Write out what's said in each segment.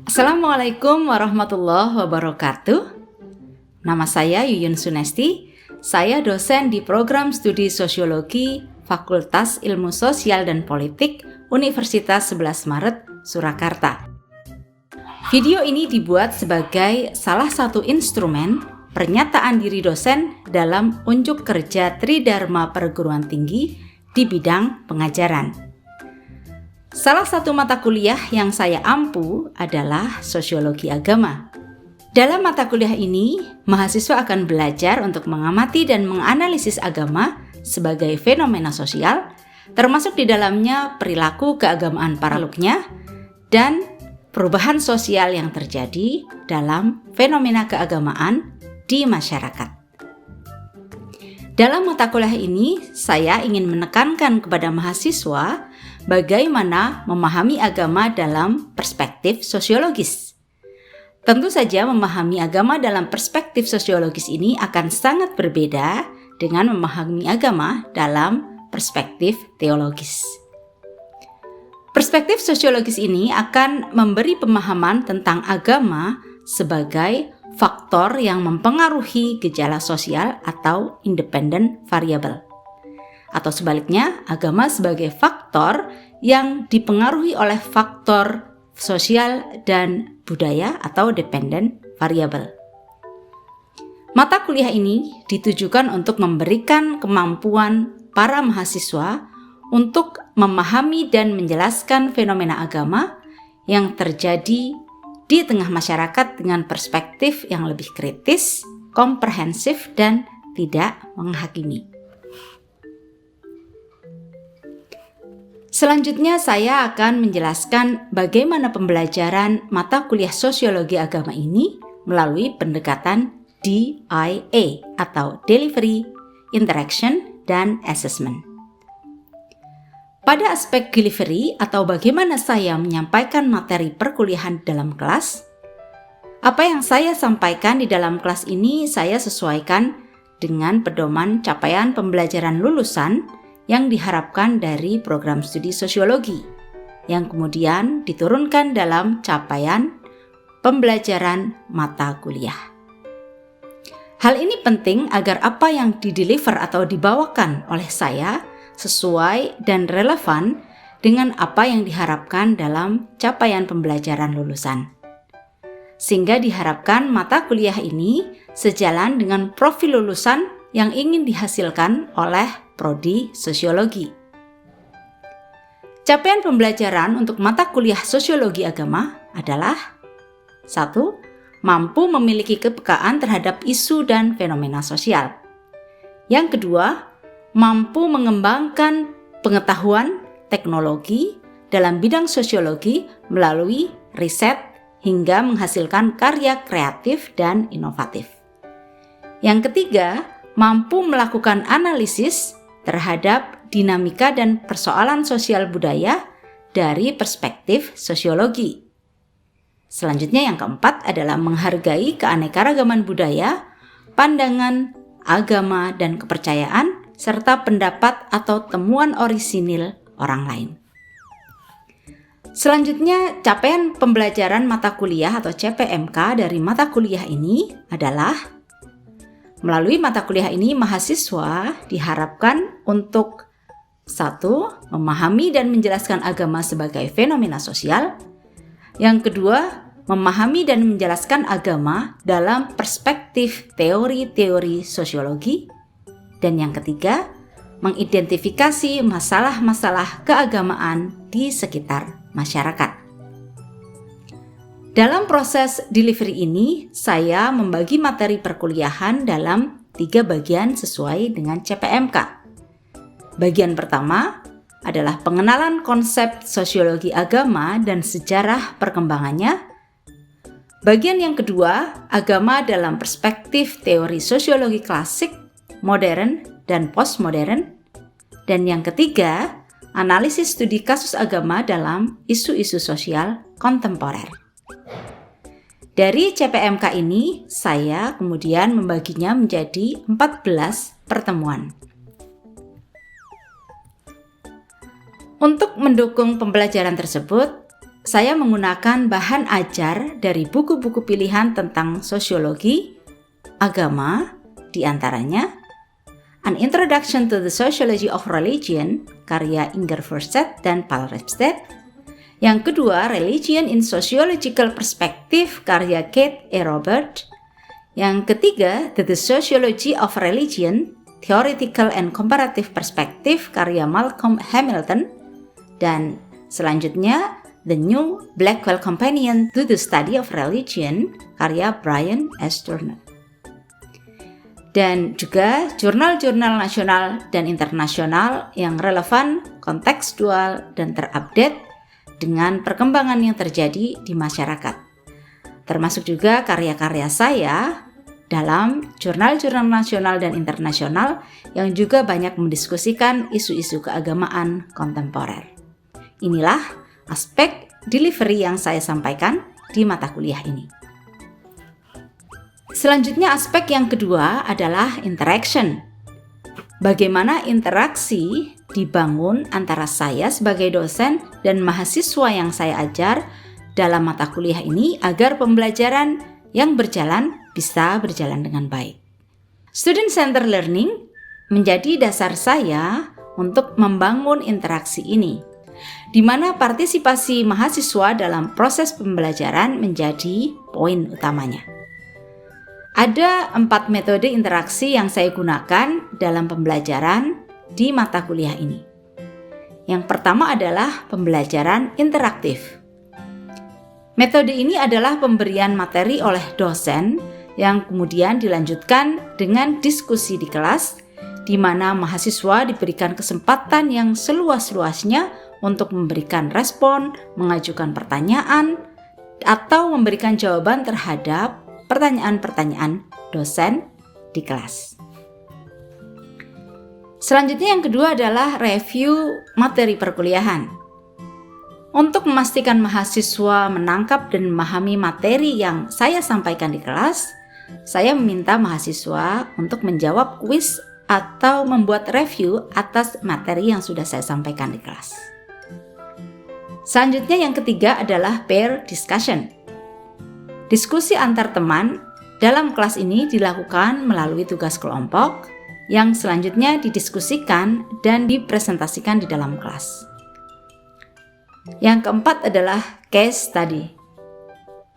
Assalamualaikum warahmatullahi wabarakatuh. Nama saya Yuyun Sunesti. Saya dosen di Program Studi Sosiologi Fakultas Ilmu Sosial dan Politik Universitas 11 Maret, Surakarta. Video ini dibuat sebagai salah satu instrumen pernyataan diri dosen dalam unjuk kerja Tridharma Perguruan Tinggi di bidang pengajaran. Salah satu mata kuliah yang saya ampu adalah Sosiologi Agama. Dalam mata kuliah ini, mahasiswa akan belajar untuk mengamati dan menganalisis agama sebagai fenomena sosial, termasuk di dalamnya perilaku keagamaan para makhluknya dan perubahan sosial yang terjadi dalam fenomena keagamaan di masyarakat. Dalam mata kuliah ini, saya ingin menekankan kepada mahasiswa bagaimana memahami agama dalam perspektif sosiologis. Tentu saja memahami agama dalam perspektif sosiologis ini akan sangat berbeda dengan memahami agama dalam perspektif teologis. Perspektif sosiologis ini akan memberi pemahaman tentang agama sebagai faktor yang mempengaruhi gejala sosial atau independent variable. Atau sebaliknya, agama sebagai faktor yang dipengaruhi oleh faktor sosial dan budaya atau dependent variable. Mata kuliah ini ditujukan untuk memberikan kemampuan para mahasiswa untuk memahami dan menjelaskan fenomena agama yang terjadi di tengah masyarakat dengan perspektif yang lebih kritis, komprehensif, dan tidak menghakimi. Selanjutnya saya akan menjelaskan bagaimana pembelajaran mata kuliah sosiologi agama ini melalui pendekatan DIA atau Delivery, Interaction, dan Assessment. Pada aspek delivery atau bagaimana saya menyampaikan materi perkuliahan dalam kelas, apa yang saya sampaikan di dalam kelas ini saya sesuaikan dengan pedoman capaian pembelajaran lulusan yang diharapkan dari program studi sosiologi, yang kemudian diturunkan dalam capaian pembelajaran mata kuliah. Hal ini penting agar apa yang dideliver atau dibawakan oleh saya sesuai dan relevan dengan apa yang diharapkan dalam capaian pembelajaran lulusan. Sehingga diharapkan mata kuliah ini sejalan dengan profil lulusan yang ingin dihasilkan oleh Prodi Sosiologi. Capaian pembelajaran untuk mata kuliah Sosiologi Agama adalah 1. Mampu memiliki kepekaan terhadap isu dan fenomena sosial. Yang kedua, mampu mengembangkan pengetahuan teknologi dalam bidang sosiologi melalui riset hingga menghasilkan karya kreatif dan inovatif. Yang ketiga, mampu melakukan analisis terhadap dinamika dan persoalan sosial budaya dari perspektif sosiologi. Selanjutnya yang keempat adalah menghargai keanekaragaman budaya, pandangan, agama, dan kepercayaan, serta pendapat atau temuan orisinil orang lain. Selanjutnya, capaian pembelajaran mata kuliah atau CPMK dari mata kuliah ini adalah melalui mata kuliah ini, mahasiswa diharapkan untuk 1. Memahami dan menjelaskan agama sebagai fenomena sosial. Yang kedua, memahami dan menjelaskan agama dalam perspektif teori-teori sosiologi. Dan yang ketiga, mengidentifikasi masalah-masalah keagamaan di sekitar masyarakat. Dalam proses delivery ini, saya membagi materi perkuliahan dalam 3 bagian sesuai dengan CPMK. Bagian pertama adalah pengenalan konsep sosiologi agama dan sejarah perkembangannya. Bagian yang kedua, agama dalam perspektif teori sosiologi klasik, modern, dan postmodern. Dan yang ketiga, analisis studi kasus agama dalam isu-isu sosial kontemporer. Dari CPMK ini, saya kemudian membaginya menjadi 14 pertemuan. Untuk mendukung pembelajaran tersebut, saya menggunakan bahan ajar dari buku-buku pilihan tentang sosiologi, agama, di antaranya An Introduction to the Sociology of Religion, karya Inger Forsted dan Paul Repstedt. Yang kedua, Religion in Sociological Perspective, karya Kate E. Robert. Yang ketiga, The Sociology of Religion, Theoretical and Comparative Perspective, karya Malcolm Hamilton. Dan selanjutnya, The New Blackwell Companion to the Study of Religion, karya Brian S. Turner. Dan juga jurnal-jurnal nasional dan internasional yang relevan, kontekstual, dan terupdate dengan perkembangan yang terjadi di masyarakat. Termasuk juga karya-karya saya dalam jurnal-jurnal nasional dan internasional yang juga banyak mendiskusikan isu-isu keagamaan kontemporer. Inilah aspek delivery yang saya sampaikan di mata kuliah ini. Selanjutnya aspek yang kedua adalah interaction. Bagaimana interaksi dibangun antara saya sebagai dosen dan mahasiswa yang saya ajar dalam mata kuliah ini agar pembelajaran yang berjalan bisa berjalan dengan baik. Student-centered learning menjadi dasar saya untuk membangun interaksi ini, di mana partisipasi mahasiswa dalam proses pembelajaran menjadi poin utamanya. Ada 4 metode interaksi yang saya gunakan dalam pembelajaran di mata kuliah ini. Yang pertama adalah pembelajaran interaktif. Metode ini adalah pemberian materi oleh dosen yang kemudian dilanjutkan dengan diskusi di kelas, di mana mahasiswa diberikan kesempatan yang seluas-luasnya untuk memberikan respon, mengajukan pertanyaan, atau memberikan jawaban terhadap pertanyaan-pertanyaan dosen di kelas. Selanjutnya yang kedua adalah review materi perkuliahan. Untuk memastikan mahasiswa menangkap dan memahami materi yang saya sampaikan di kelas, saya meminta mahasiswa untuk menjawab kuis atau membuat review atas materi yang sudah saya sampaikan di kelas. Selanjutnya yang ketiga adalah peer discussion. Diskusi antar teman dalam kelas ini dilakukan melalui tugas kelompok yang selanjutnya didiskusikan dan dipresentasikan di dalam kelas. Yang keempat adalah case study.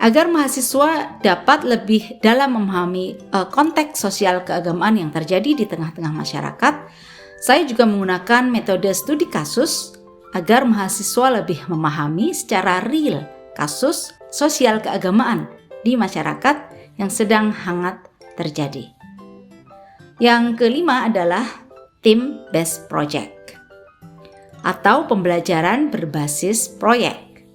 Agar mahasiswa dapat lebih dalam memahami konteks sosial keagamaan yang terjadi di tengah-tengah masyarakat, saya juga menggunakan metode studi kasus agar mahasiswa lebih memahami secara real kasus sosial keagamaan di masyarakat yang sedang hangat terjadi. Yang kelima adalah team-based project atau pembelajaran berbasis proyek.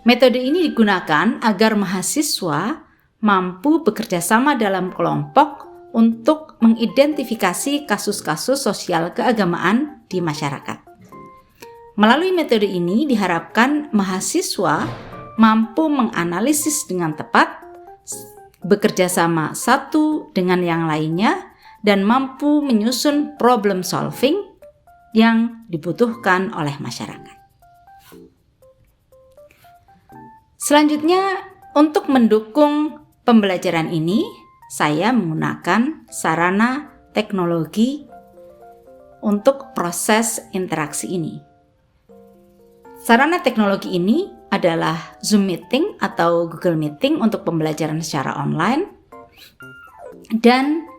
Metode ini digunakan agar mahasiswa mampu bekerja sama dalam kelompok untuk mengidentifikasi kasus-kasus sosial keagamaan di masyarakat. Melalui metode ini diharapkan mahasiswa mampu menganalisis dengan tepat, bekerja sama satu dengan yang lainnya, dan mampu menyusun problem solving yang dibutuhkan oleh masyarakat. Selanjutnya, untuk mendukung pembelajaran ini, saya menggunakan sarana teknologi untuk proses interaksi ini. Sarana teknologi ini adalah Zoom Meeting atau Google Meeting untuk pembelajaran secara online dan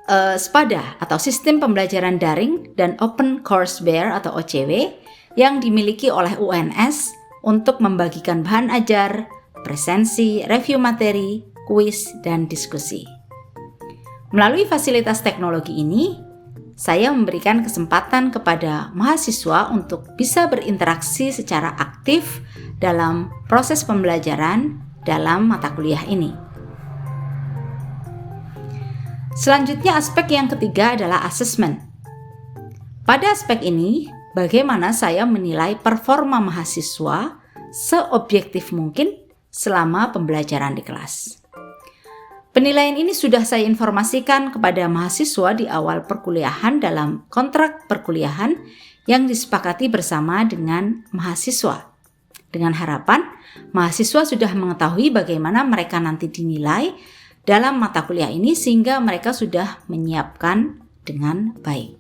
SPADA atau Sistem Pembelajaran Daring dan Open Courseware atau OCW yang dimiliki oleh UNS untuk membagikan bahan ajar, presensi, review materi, kuis, dan diskusi. Melalui fasilitas teknologi ini, saya memberikan kesempatan kepada mahasiswa untuk bisa berinteraksi secara aktif dalam proses pembelajaran dalam mata kuliah ini. Selanjutnya aspek yang ketiga adalah assessment. Pada aspek ini, bagaimana saya menilai performa mahasiswa seobjektif mungkin selama pembelajaran di kelas. Penilaian ini sudah saya informasikan kepada mahasiswa di awal perkuliahan dalam kontrak perkuliahan yang disepakati bersama dengan mahasiswa. dengan harapan mahasiswa sudah mengetahui bagaimana mereka nanti dinilai dalam mata kuliah ini sehingga mereka sudah menyiapkan dengan baik.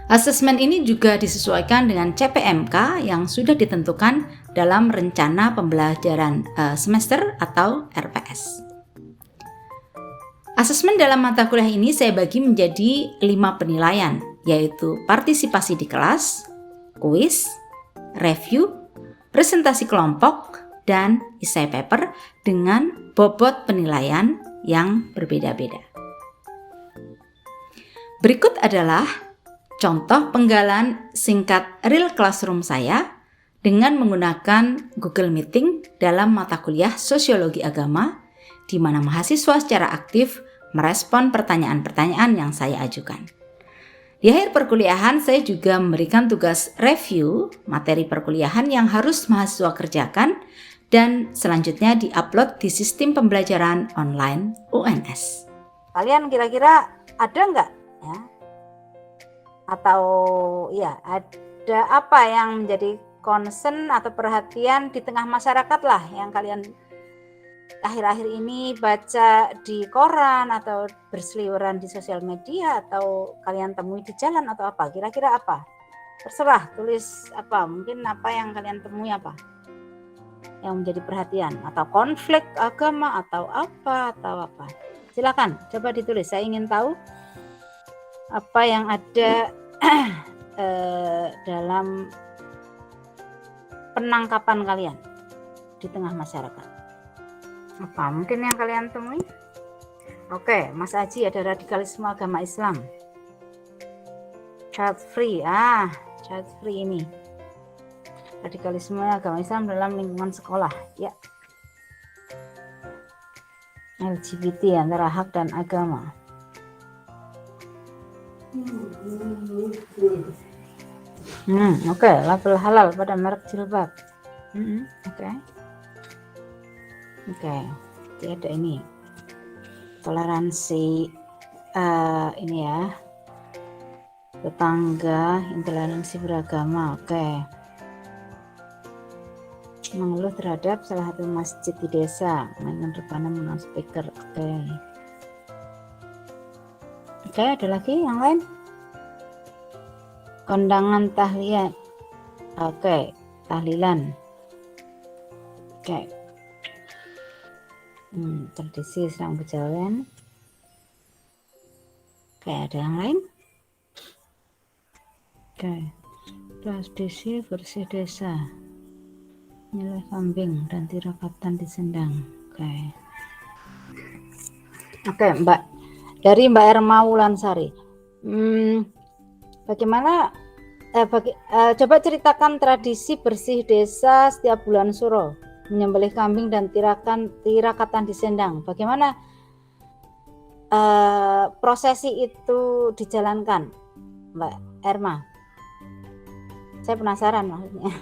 Asesmen ini juga disesuaikan dengan CPMK yang sudah ditentukan dalam rencana pembelajaran semester atau RPS. Asesmen dalam mata kuliah ini saya bagi menjadi 5 penilaian, yaitu partisipasi di kelas, kuis, review, presentasi kelompok, dan essay paper dengan bobot penilaian yang berbeda-beda. Berikut adalah contoh penggalan singkat real classroom saya dengan menggunakan Google Meeting dalam mata kuliah Sosiologi Agama, di mana mahasiswa secara aktif merespon pertanyaan-pertanyaan yang saya ajukan. Di akhir perkuliahan, saya juga memberikan tugas review materi perkuliahan yang harus mahasiswa kerjakan dan selanjutnya diupload di sistem pembelajaran online UNS. Kalian kira-kira ada nggak ya? Atau ya ada apa yang menjadi concern atau perhatian di tengah masyarakat lah yang kalian akhir-akhir ini baca di koran atau berseliweran di sosial media atau kalian temui di jalan atau apa? Kira-kira apa? Terserah, tulis apa, mungkin apa yang kalian temui apa yang menjadi perhatian, atau konflik agama atau apa. Silakan coba ditulis, saya ingin tahu apa yang ada dalam penangkapan kalian di tengah masyarakat. Apa mungkin yang kalian temui? Oke, Mas Aji, ada radikalisme agama Islam, child free ini radikalisme agama Islam dalam lingkungan sekolah ya, LGBT antara hak dan agama. Oke, label halal pada merek jilbab. Oke, jadi ada ini toleransi ini ya, tetangga, intoleransi beragama. Oke, mengeluh terhadap salah satu masjid di desa, mainkan rebana menggunakan speaker. Oke, ada lagi yang lain? Kondangan tahlilan. Oke, tahlilan. Oke. Tradisi sedang berjalan. Oke, ada yang lain? Oke. Tradisi bersih desa. Nyeleh kambing dan tirakatan di sendang. Oke, Mbak. Dari Mbak Erma Wulansari. Bagaimana coba ceritakan tradisi bersih desa setiap bulan Suro, menyembelih kambing dan tirakatan di sendang. Bagaimana prosesi itu dijalankan, Mbak Erma? Saya penasaran maksudnya.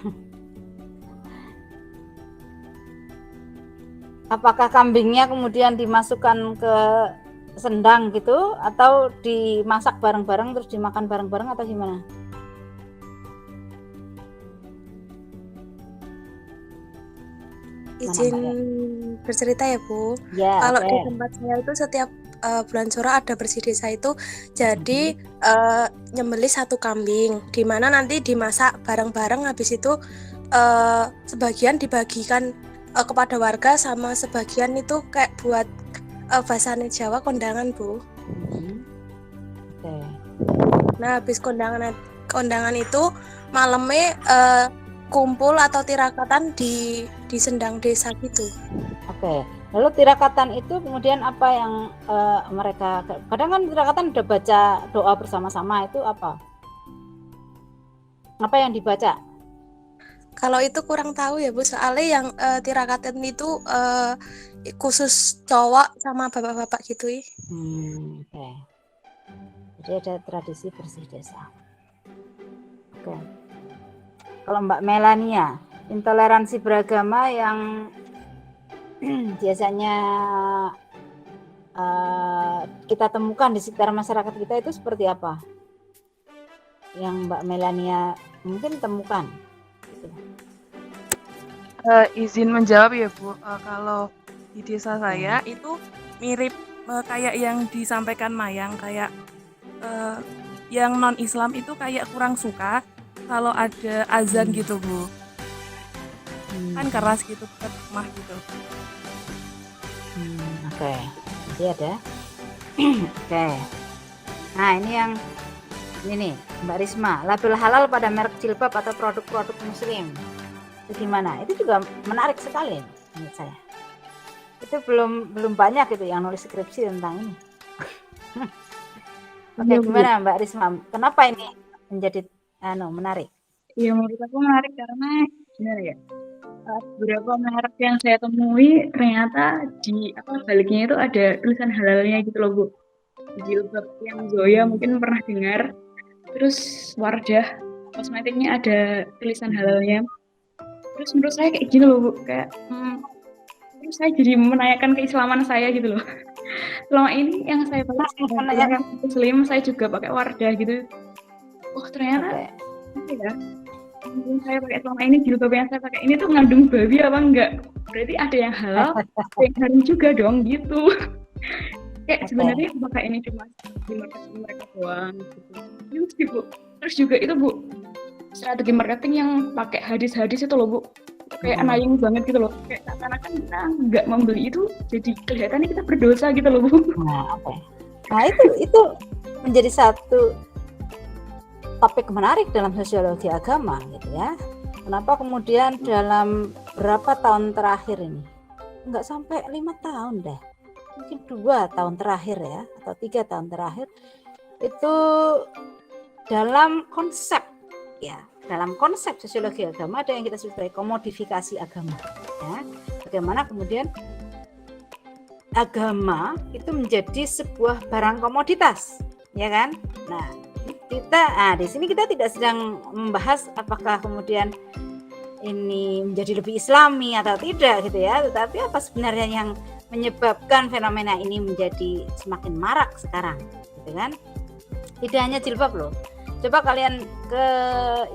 Apakah kambingnya kemudian dimasukkan ke sendang gitu, atau dimasak bareng-bareng terus dimakan bareng-bareng, atau gimana? Izin bercerita ya Bu. Ya, kalau di tempat saya itu setiap bulan Suro ada bersih desa itu, jadi nyembelih satu kambing, di mana nanti dimasak bareng-bareng, habis itu sebagian dibagikan kepada warga, sama sebagian itu kayak buat bahasanya Jawa kondangan Bu. Nah habis kondangan itu malamnya kumpul atau tirakatan di sendang desa gitu. Oke. Lalu tirakatan itu kemudian apa yang mereka, kadang kan tirakatan udah baca doa bersama-sama, itu apa? Apa yang dibaca? Kalau itu kurang tahu ya Bu, soalnya yang tirakatan itu khusus cowok sama bapak-bapak gitu ya. Oke. Jadi ada tradisi bersih desa. Oke. Kalau Mbak Melania, intoleransi beragama yang biasanya kita temukan di sekitar masyarakat kita itu seperti apa? Yang Mbak Melania mungkin temukan gitu. Izin menjawab ya Bu, kalau di desa saya itu mirip kayak yang disampaikan Mayang, kayak yang non Islam itu kayak kurang suka kalau ada azan gitu Bu, kan keras gitu ke rumah gitu. Oke. Jadi ada. Oke. Nah ini yang ini nih Mbak Risma, label halal pada merek jilbab atau produk-produk muslim itu gimana? Itu juga menarik sekali menurut saya. Itu belum banyak gitu yang nulis skripsi tentang ini. Oke, gimana Mbak Risma? Kenapa ini menjadi menarik? Iya, menurut aku menarik karena gimana ya? Beberapa merek yang saya temui ternyata di baliknya itu ada tulisan halalnya gitu loh Bu. Jilbab yang Zoya mungkin pernah dengar. Terus Wardah kosmetiknya ada tulisan halalnya. Terus menurut saya kayak gini loh Bu, kayak terus saya jadi menanyakan keislaman saya gitu loh. Selama ini yang saya pakai yang muslim, saya juga pakai Wardah gitu. Oh ternyata ya, yang saya pakai selama ini, jilbab yang saya pakai ini tuh ngandung babi apa enggak? Berarti ada yang halal, ada yang haram juga dong gitu. Kayak sebenarnya apakah ini cuma di marketing mereka doang gitu. Itu sih Bu. Terus juga itu Bu, strategi marketing yang pakai hadis-hadis itu loh Bu. Kayak annoying banget gitu loh. Kayak seakan-akan kita nggak membeli itu jadi kelihatannya kita berdosa gitu loh Bu. Nah itu menjadi satu topik menarik dalam sosiologi agama gitu ya. Kenapa kemudian dalam berapa tahun terakhir ini, nggak sampai 5 tahun deh, mungkin 2 tahun terakhir ya, atau 3 tahun terakhir, itu dalam konsep sosiologi agama ada yang kita sebut sebagai komodifikasi agama ya. Bagaimana kemudian agama itu menjadi sebuah barang komoditas ya kan. Nah di sini kita tidak sedang membahas apakah kemudian ini menjadi lebih islami atau tidak gitu ya, tetapi apa sebenarnya yang menyebabkan fenomena ini menjadi semakin marak sekarang gitu kan. Tidak hanya jilbab loh, coba kalian ke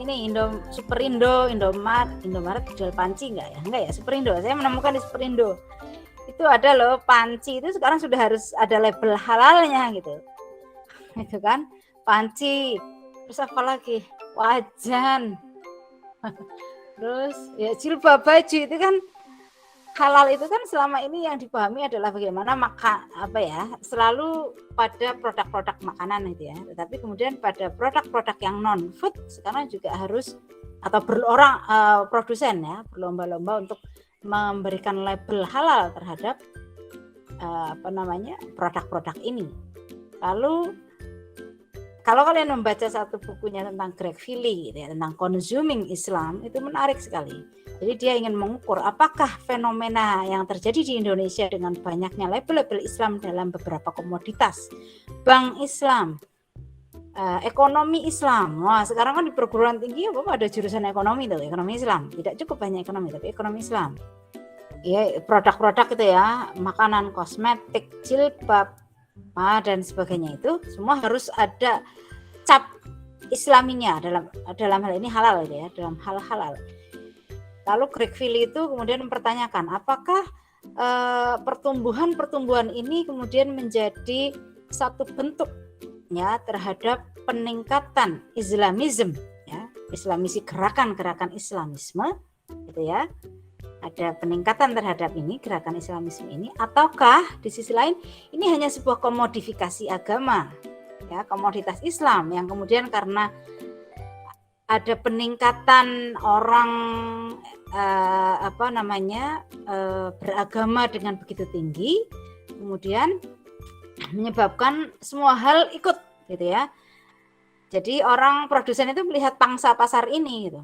ini Superindo, Indomaret jual panci enggak ya, Superindo, saya menemukan di Superindo itu ada loh panci, itu sekarang sudah harus ada label halalnya gitu kan. Panci, terus apa lagi, wajan, terus ya jilbab, baju itu kan halal. Itu kan selama ini yang dipahami adalah bagaimana selalu pada produk-produk makanan itu ya, tetapi kemudian pada produk-produk yang non food sekarang juga harus atau produsen ya berlomba-lomba untuk memberikan label halal terhadap produk-produk ini. Lalu kalau kalian membaca satu bukunya tentang Greg Philly gitu ya, tentang consuming Islam, itu menarik sekali. Jadi dia ingin mengukur apakah fenomena yang terjadi di Indonesia dengan banyaknya label-label Islam dalam beberapa komoditas, bank Islam, ekonomi Islam. Wah, sekarang kan di perguruan tinggi ada jurusan ekonomi tuh, ekonomi Islam. Tidak cukup banyak ekonomi, tapi ekonomi Islam. Ya, produk-produk itu ya, makanan, kosmetik, jilbab, dan sebagainya, itu semua harus ada cap islaminya dalam hal ini halal gitu ya, dalam hal halal. Lalu Greg Philly itu kemudian mempertanyakan apakah pertumbuhan ini kemudian menjadi satu bentuk ya terhadap peningkatan Islamisme ya, islamisi gerakan-gerakan Islamisme gitu ya. Ada peningkatan terhadap ini, gerakan Islamisme ini, ataukah di sisi lain ini hanya sebuah komodifikasi agama ya, komoditas Islam yang kemudian karena ada peningkatan orang beragama dengan begitu tinggi, kemudian menyebabkan semua hal ikut gitu ya. Jadi orang produsen itu melihat pangsa pasar ini gitu.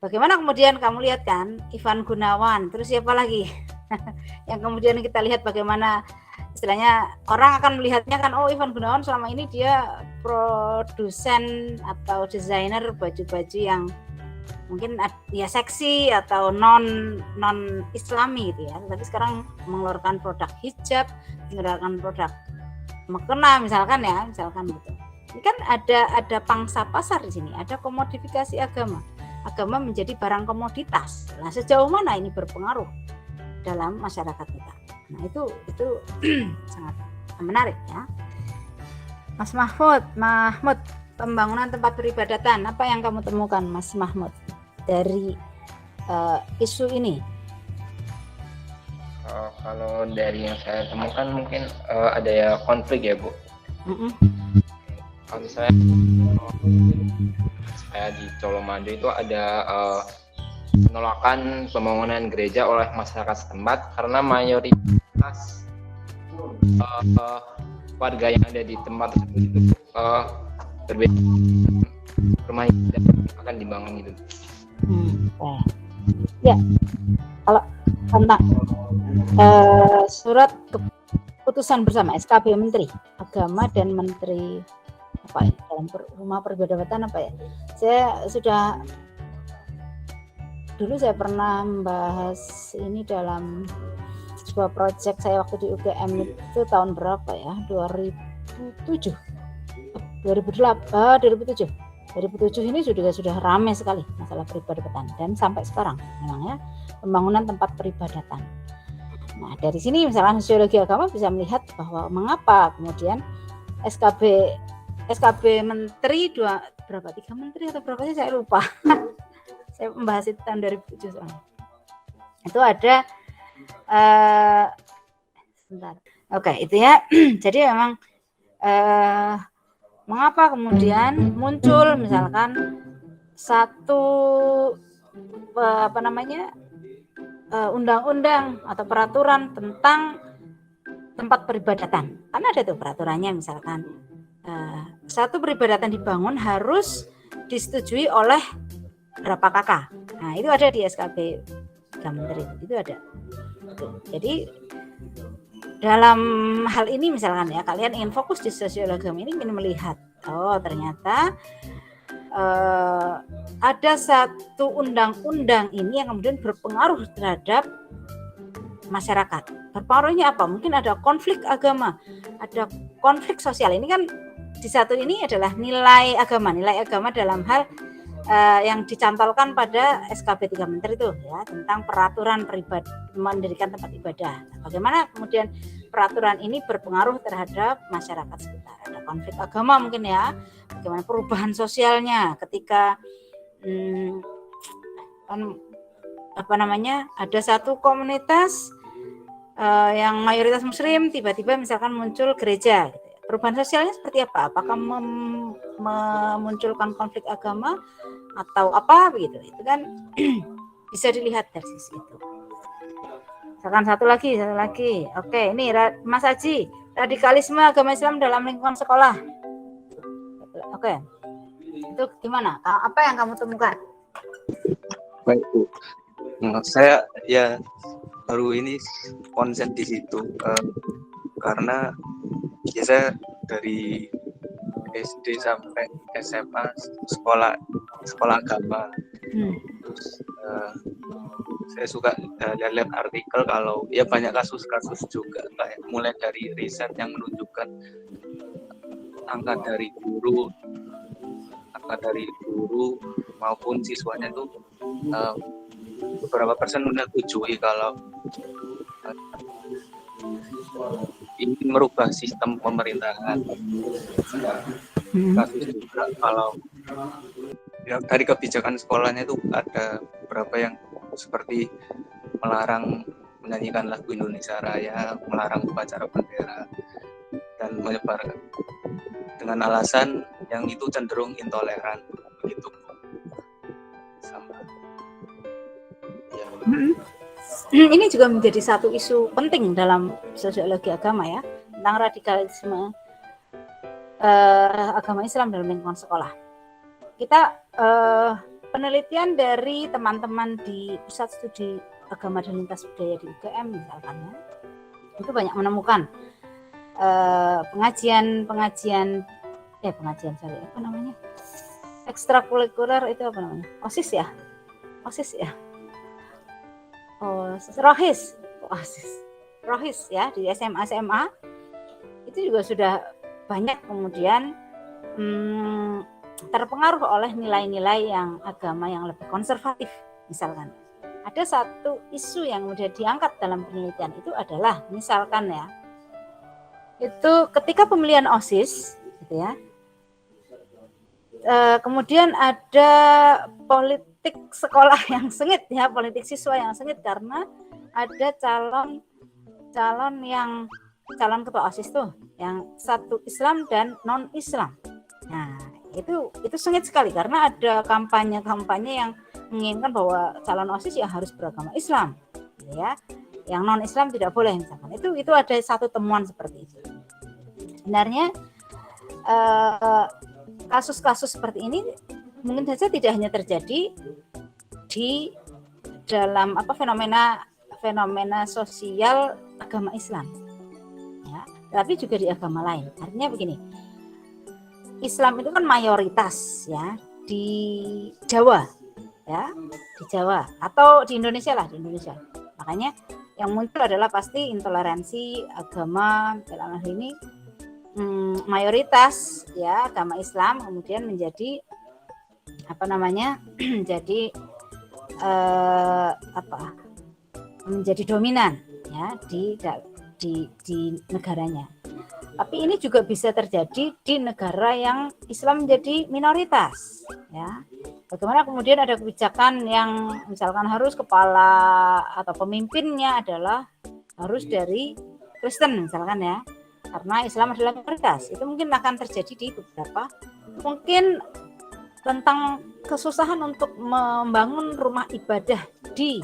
Bagaimana kemudian kamu lihat kan Ivan Gunawan, terus siapa lagi yang kemudian kita lihat bagaimana istilahnya orang akan melihatnya kan, oh Ivan Gunawan selama ini dia produsen atau desainer baju-baju yang mungkin ya seksi atau non islami gitu ya, tapi sekarang mengeluarkan produk hijab, mengeluarkan produk mukena misalkan gitu. Ini kan ada pangsa pasar di sini, ada komodifikasi agama. agama menjadi barang komoditas. Nah, sejauh mana ini berpengaruh dalam masyarakat kita? Nah, itu sangat menarik ya. Mas Mahmud, pembangunan tempat peribadatan, apa yang kamu temukan Mas Mahmud dari isu ini? Kalau dari yang saya temukan mungkin ada ya konflik ya Bu. Kalau saya di Colomadu itu ada penolakan pembangunan gereja oleh masyarakat setempat karena mayoritas warga yang ada di tempat tersebut itu berbeda rumah yang akan dibangun gitu. Ya, kalau tentang surat keputusan bersama SKB Menteri Agama dan Menteri apa ya, dalam rumah peribadatan apa ya, dulu saya pernah membahas ini dalam sebuah proyek saya waktu di UGM itu tahun berapa ya, 2007 ini sudah ramai sekali masalah peribadatan dan sampai sekarang memang ya, pembangunan tempat peribadatan. Nah, dari sini misalnya sosiologi agama bisa melihat bahwa mengapa kemudian SKB Menteri 3 Menteri atau berapa sih saya lupa. Saya membahas itu tahun 2007 soalnya. Itu ada sebentar. Oke, itu ya. Jadi memang mengapa kemudian muncul misalkan satu undang-undang atau peraturan tentang tempat peribadatan. Karena ada tuh peraturannya misalkan satu peribadatan dibangun harus disetujui oleh berapa kakak. Nah, itu ada di SKB 3 Menteri. Itu ada. Jadi dalam hal ini misalkan ya, kalian ingin fokus di sosiologi ini, ingin melihat ternyata ada satu undang-undang ini yang kemudian berpengaruh terhadap masyarakat. Berpengaruhnya apa? Mungkin ada konflik agama, ada konflik sosial. Ini kan di satu ini adalah nilai agama dalam hal yang dicantolkan pada SKB 3 Menteri itu ya, tentang peraturan mendirikan tempat ibadah. Bagaimana kemudian peraturan ini berpengaruh terhadap masyarakat sekitar. Ada konflik agama mungkin ya, bagaimana perubahan sosialnya ketika ada satu komunitas yang mayoritas muslim, tiba-tiba misalkan muncul gereja gitu. Perubahan sosialnya seperti apa? Apakah memunculkan konflik agama atau apa begitu? Itu kan bisa dilihat dari sisi itu. Misalkan satu lagi. Oke, ini Mas Haji, radikalisme agama Islam dalam lingkungan sekolah. Oke. Itu gimana? Apa yang kamu temukan? Baik Bu, saya ya baru ini konsen di situ karena ya saya dari SD sampai SMA sekolah agama. Terus saya suka lihat artikel kalau ya banyak kasus-kasus juga kayak mulai dari riset yang menunjukkan angka dari guru maupun siswanya itu beberapa persen menyetujui kalau ingin merubah sistem pemerintahan. Kasus juga kalau ya, dari kebijakan sekolahnya itu ada beberapa yang seperti melarang menyanyikan lagu Indonesia Raya, melarang upacara bendera, dan menyebarkan dengan alasan yang itu cenderung intoleran begitu. Sama. Ya. Ini juga menjadi satu isu penting dalam sosiologi agama ya, tentang radikalisme agama Islam dalam lingkungan sekolah. Kita penelitian dari teman-teman di Pusat Studi Agama dan Lintas Budaya di UGM misalkan ya, itu banyak menemukan pengajian ekstrakurikuler itu apa namanya, OSIS ya. Rohis ya di SMA itu juga sudah banyak kemudian terpengaruh oleh nilai-nilai yang agama yang lebih konservatif. Misalkan ada satu isu yang mudah diangkat dalam penelitian itu adalah misalkan ya, itu ketika pemilihan OSIS gitu ya, kemudian ada politik sekolah yang sengit ya, politik siswa yang sengit karena ada calon ketua OSIS tuh yang satu Islam dan non Islam. Nah, itu sengit sekali karena ada kampanye yang menginginkan bahwa calon OSIS ya harus beragama Islam, gitu ya. Yang non Islam tidak boleh misalkan. Itu ada satu temuan seperti itu. Sebenarnya kasus-kasus seperti ini mungkin saja tidak hanya terjadi di dalam fenomena sosial agama Islam, ya, tapi juga di agama lain. Artinya begini, Islam itu kan mayoritas ya di Jawa, ya, di Jawa atau di Indonesia lah, di Indonesia. Makanya yang muncul adalah pasti intoleransi agama dalam hal ini mayoritas ya agama Islam kemudian menjadi jadi menjadi dominan ya di negaranya. Tapi ini juga bisa terjadi di negara yang Islam menjadi minoritas ya. Bagaimana kemudian ada kebijakan yang misalkan harus kepala atau pemimpinnya adalah harus dari Kristen misalkan ya. Karena Islam adalah minoritas. Itu mungkin akan terjadi di beberapa, mungkin tentang kesusahan untuk membangun rumah ibadah di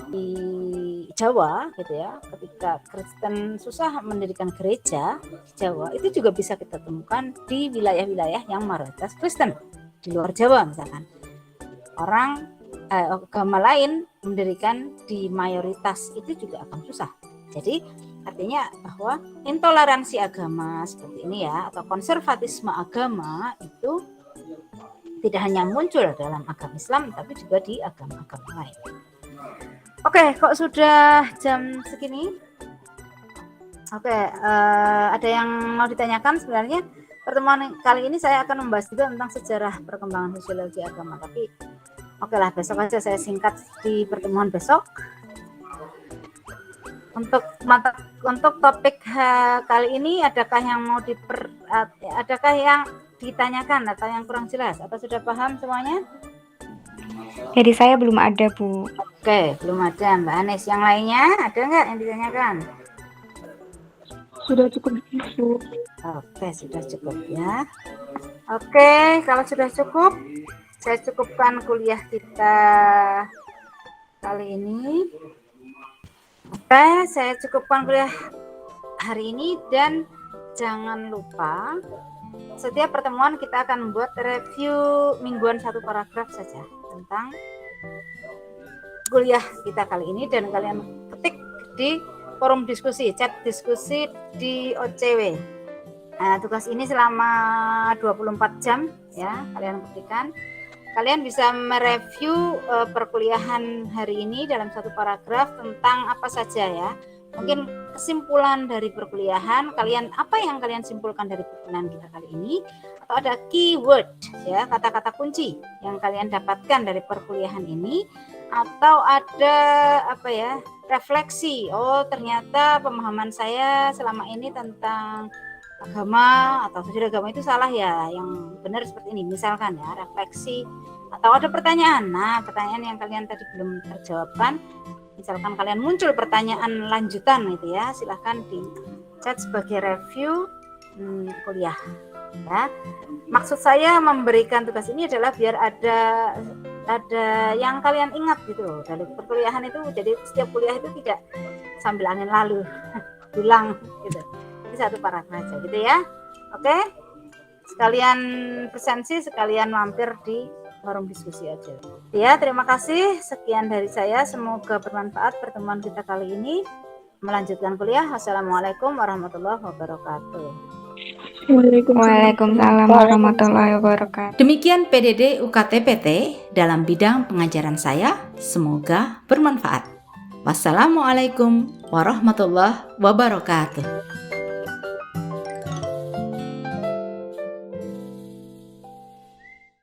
Jawa gitu ya, ketika Kristen susah mendirikan gereja di Jawa, itu juga bisa kita temukan di wilayah-wilayah yang mayoritas Kristen di luar Jawa misalkan. Orang agama lain mendirikan di mayoritas itu juga akan susah. Jadi artinya bahwa intoleransi agama seperti ini ya, atau konservatisme agama itu tidak hanya muncul dalam agama Islam, tapi juga di agama-agama lain. Oke, kok sudah jam segini? Oke, ada yang mau ditanyakan? Sebenarnya pertemuan kali ini saya akan membahas juga tentang sejarah perkembangan sosiologi agama. Tapi oke lah, besok aja saya singkat di pertemuan besok. Untuk topik kali ini, adakah yang ditanyakan atau yang kurang jelas? Atau sudah paham semuanya? Jadi saya belum ada, Bu. Oke, belum ada Mbak Anis. Yang lainnya ada nggak yang ditanyakan? Sudah cukup, Bu. Oke, sudah cukup ya. Oke, kalau sudah cukup, saya cukupkan kuliah kita kali ini. Oke, saya cukupkan kuliah hari ini dan jangan lupa setiap pertemuan kita akan membuat review mingguan satu paragraf saja tentang kuliah kita kali ini dan kalian ketik di forum diskusi, chat diskusi di OCW. Nah, tugas ini selama 24 jam ya, kalian ketikkan. Kalian bisa mereview perkuliahan hari ini dalam satu paragraf tentang apa saja ya. Mungkin kesimpulan dari perkuliahan, apa yang kalian simpulkan dari perkuliahan kita kali ini, atau ada keyword ya, kata-kata kunci yang kalian dapatkan dari perkuliahan ini, atau ada refleksi, oh ternyata pemahaman saya selama ini tentang agama atau sosial agama itu salah ya, yang benar seperti ini misalkan ya, refleksi, atau ada pertanyaan. Nah, pertanyaan yang kalian tadi belum terjawabkan, misalkan kalian muncul pertanyaan lanjutan gitu ya, silahkan di chat sebagai review kuliah ya. Maksud saya memberikan tugas ini adalah biar ada yang kalian ingat gitu dari perkuliahan itu, jadi setiap kuliah itu tidak sambil angin lalu pulang gitu. Ini satu paragraf aja gitu ya. Oke, sekalian presensi, sekalian mampir di forum diskusi aja ya. Terima kasih, sekian dari saya, semoga bermanfaat pertemuan kita kali ini. Melanjutkan kuliah. Wassalamualaikum warahmatullahi wabarakatuh. Waalaikumsalam warahmatullahi wabarakatuh. Demikian PDD UKT-PT dalam bidang pengajaran saya, semoga bermanfaat. Wassalamualaikum warahmatullahi wabarakatuh.